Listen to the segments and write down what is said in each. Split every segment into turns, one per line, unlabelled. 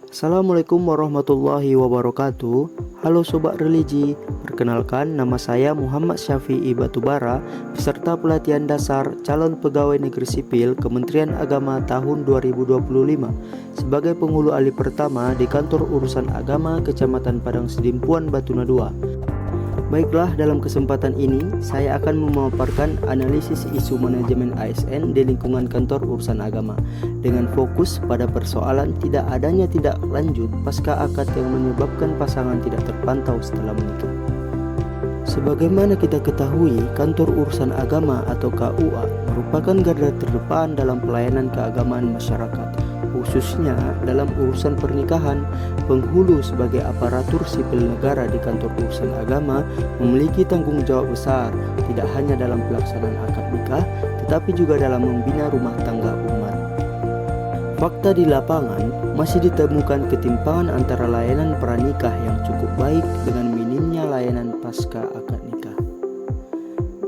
Assalamualaikum warahmatullahi wabarakatuh. Halo Sobat Religi, perkenalkan nama saya Muhammad Syafi'i Batubara, peserta pelatihan dasar calon pegawai negeri sipil Kementerian Agama tahun 2025 sebagai penghulu alih pertama di Kantor Urusan Agama Kecamatan Padang Sidimpuan, Batuna 2. Baiklah, dalam kesempatan ini saya akan memaparkan analisis isu manajemen ASN di lingkungan kantor urusan agama dengan fokus pada persoalan tidak adanya tindak lanjut pasca akad yang menyebabkan pasangan tidak terpantau setelah menikah. Sebagaimana kita ketahui, kantor urusan agama atau KUA merupakan garda terdepan dalam pelayanan keagamaan masyarakat, khususnya dalam urusan pernikahan. Penghulu sebagai aparatur sipil negara di kantor urusan agama memiliki tanggung jawab besar, tidak hanya dalam pelaksanaan akad nikah, tetapi juga dalam membina rumah tangga umat. Fakta di lapangan masih ditemukan ketimpangan antara layanan pranikah yang cukup baik dengan minimnya layanan pasca akad nikah.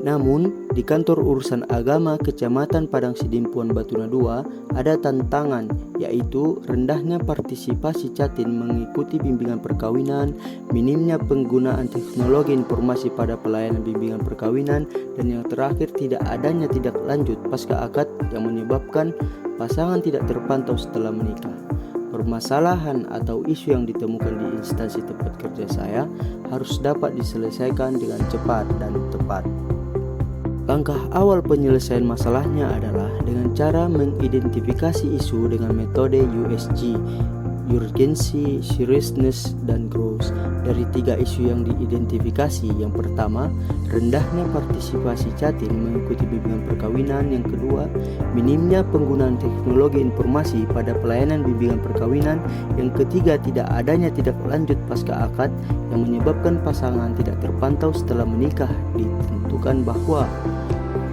Namun, di kantor urusan agama Kecamatan Padang Sidimpuan Batuna 2 ada tantangan, yaitu rendahnya partisipasi Catin mengikuti bimbingan perkawinan, minimnya penggunaan teknologi informasi pada pelayanan bimbingan perkawinan, dan yang terakhir tidak adanya tindak lanjut pasca akad yang menyebabkan pasangan tidak terpantau setelah menikah. Permasalahan atau isu yang ditemukan di instansi tempat kerja saya harus dapat diselesaikan dengan cepat dan tepat. Langkah awal penyelesaian masalahnya adalah dengan cara mengidentifikasi isu dengan metode USG, Urgency, Seriousness, dan Growth. Dari 3 isu yang diidentifikasi, yang pertama, rendahnya partisipasi Catin mengikuti bimbingan perkawinan. Yang kedua, minimnya penggunaan teknologi informasi pada pelayanan bimbingan perkawinan. Yang ketiga, tidak adanya tindak lanjut pasca akad yang menyebabkan pasangan tidak terpantau setelah menikah. Ditentukan bahwa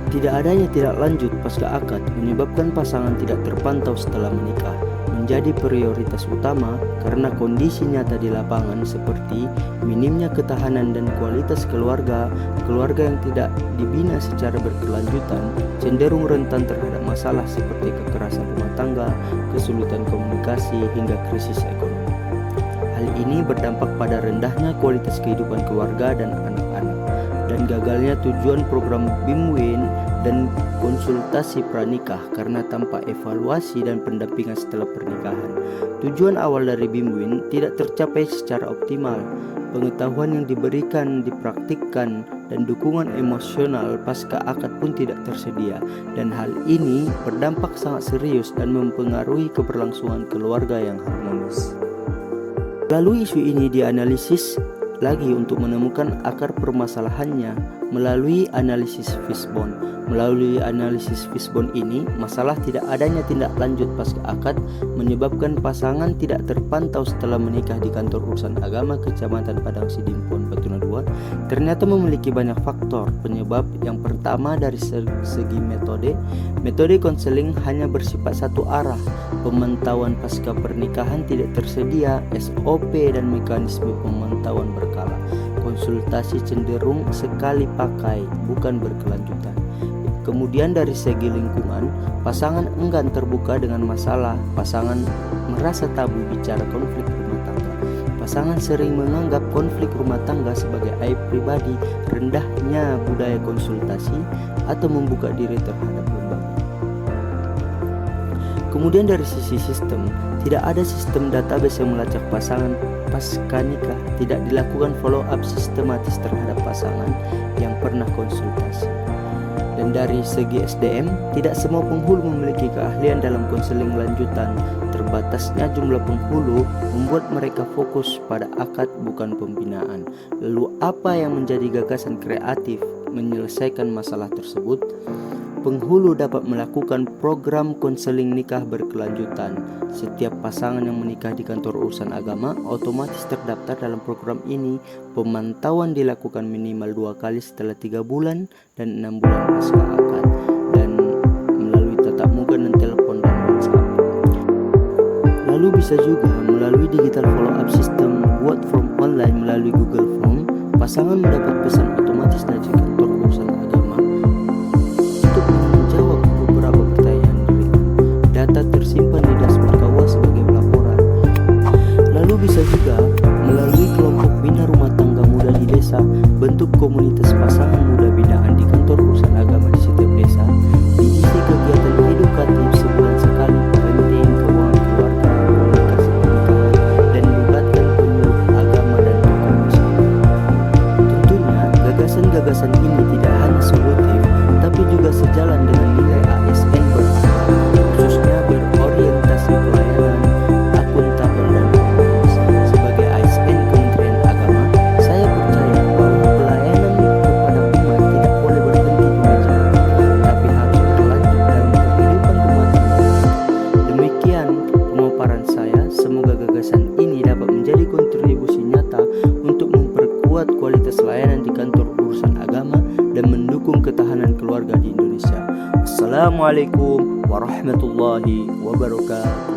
tidak adanya tindak lanjut pasca akad menyebabkan pasangan tidak terpantau setelah menikah menjadi prioritas utama karena kondisi nyata di lapangan seperti minimnya ketahanan dan kualitas keluarga yang tidak dibina secara berkelanjutan cenderung rentan terhadap masalah seperti kekerasan rumah tangga, kesulitan komunikasi, hingga krisis ekonomi. Hal ini berdampak pada rendahnya kualitas kehidupan keluarga dan anak-anak, dan gagalnya tujuan program BIMWIN dan konsultasi pranikah karena tanpa evaluasi dan pendampingan setelah pernikahan. Tujuan awal dari BIMWIN tidak tercapai secara optimal. Pengetahuan yang diberikan dipraktikkan dan dukungan emosional pasca akad pun tidak tersedia, dan hal ini berdampak sangat serius dan mempengaruhi keberlangsungan keluarga yang harmonis. Lalu isu ini dianalisis lagi untuk menemukan akar permasalahannya melalui analisis Fishbone. Melalui analisis Fishbone ini, masalah tidak adanya tindak lanjut pasca akad menyebabkan pasangan tidak terpantau setelah menikah di kantor urusan agama Kecamatan Padang Sidimpuan Batuna 2 ternyata memiliki banyak faktor penyebab. Yang pertama, dari segi metode konseling hanya bersifat satu arah. Pemantauan pasca pernikahan tidak tersedia SOP dan mekanisme pemantauan berkala. Konsultasi cenderung sekali pakai, bukan berkelanjutan. Kemudian dari segi lingkungan, pasangan enggan terbuka dengan masalah. Pasangan merasa tabu bicara konflik rumah tangga. Pasangan sering menganggap konflik rumah tangga sebagai aib pribadi. Rendahnya budaya konsultasi atau membuka diri terhadap lembaga. Kemudian dari sisi sistem, tidak ada sistem database yang melacak pasangan pasca nikah. Tidak dilakukan follow up sistematis terhadap pasangan yang pernah konsultasi. Dan dari segi SDM, tidak semua penghulu memiliki keahlian dalam konseling lanjutan. Terbatasnya jumlah penghulu membuat mereka fokus pada akad bukan pembinaan. Lalu apa yang menjadi gagasan kreatif menyelesaikan masalah tersebut? Penghulu dapat melakukan program konseling nikah berkelanjutan. Setiap pasangan yang menikah di kantor urusan agama otomatis terdaftar dalam program ini. Pemantauan dilakukan minimal 2 kali setelah 3 bulan dan 6 bulan pasca akad, dan melalui tatap muka dan telepon dan WhatsApp. Lalu bisa juga melalui digital follow up system buat form online melalui Google Form. Pasangan mendapat pesan otomatis dari kantor urusan agama untuk menjawab beberapa pertanyaan data tersimpan di dashboard KUA sebagai laporan. komunitas pasangan muda binaan di kantor urusan agama di setiap desa, diisi kegiatan edukatif sebulan sekali penting keuangan keluarga, komunikasi pernikahan, dan melibatkan penyuluh agama dan tokoh muslim. Tentunya gagasan-gagasan ini tidak hanya solutif, tapi juga sejalan dengan nilai ASN berakhlak, khususnya berorientasi pelayanan, akuntabel dan humanis. Sebagai ASN Kementerian Agama, saya percaya bahwa pelayanan kepada umat tidak boleh berhenti di meja, tapi harus berlanjut dalam kehidupan rumah tangga. Demikian pemaparan saya. Semoga gagasan ini dapat menjadi kontribusi nyata untuk memperkuat kualitas layanan di kantor urusan agama dan mendukung ketahanan keluarga di Indonesia. Assalamualaikum warahmatullahi wabarakatuh.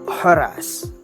Haras.